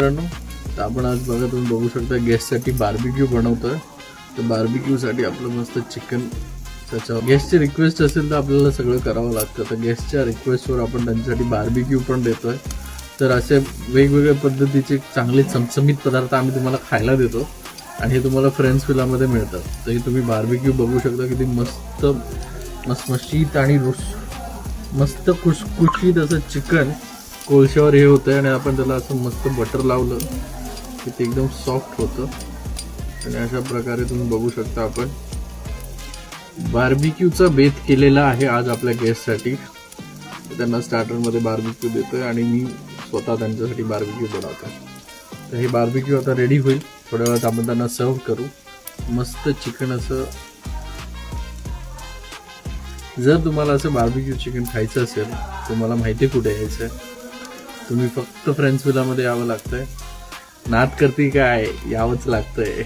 मित्रांनो, तर आपण आज बघा तुम्ही बघू शकता गेस्टसाठी बार्बिक्यू बनवतोय. तर बार्बिक्यूसाठी आपलं मस्त चिकन, त्याच्या गेस्टची रिक्वेस्ट असेल तर आपल्याला सगळं करावं लागतं. तर गेस्टच्या रिक्वेस्टवर आपण त्यांच्यासाठी बार्बिक्यू पण देतोय. तर असे वेगवेगळ्या पद्धतीचे चांगले चमचमीत पदार्थ आम्ही तुम्हाला खायला देतो आणि हे तुम्हाला फ्रेंड्स विलामध्ये मिळतात. तर हे तुम्ही बार्बिक्यू बघू शकता किती मस्त मसमशीत आणि मस्त खुसखुशीत असं चिकन कोळशावर हे होतं आणि आपण त्याला असं मस्त बटर लावलं की ते एकदम सॉफ्ट होतं. आणि अशा प्रकारे तुम्ही बघू शकता आपण बार्बिक्यूचा बेत केलेला आहे आज आपल्या गेस्टसाठी. त्यांना स्टार्टरमध्ये बार्बिक्यू देतोय आणि मी स्वतः त्यांच्यासाठी बार्बिक्यू बनवतो. तर हे बार्बिक्यू आता रेडी होईल, थोड्या वेळात आपण त्यांना सर्व करू. मस्त चिकन असं. जर तुम्हाला असं बार्बिक्यू चिकन खायचं असेल तुम्हाला माहिती कुठे यायचं आहे. तुम्ही फक्त फ्रेंड्स विलामध्ये यावं लागतंय. नाद करते काय, यावंच लागतंय.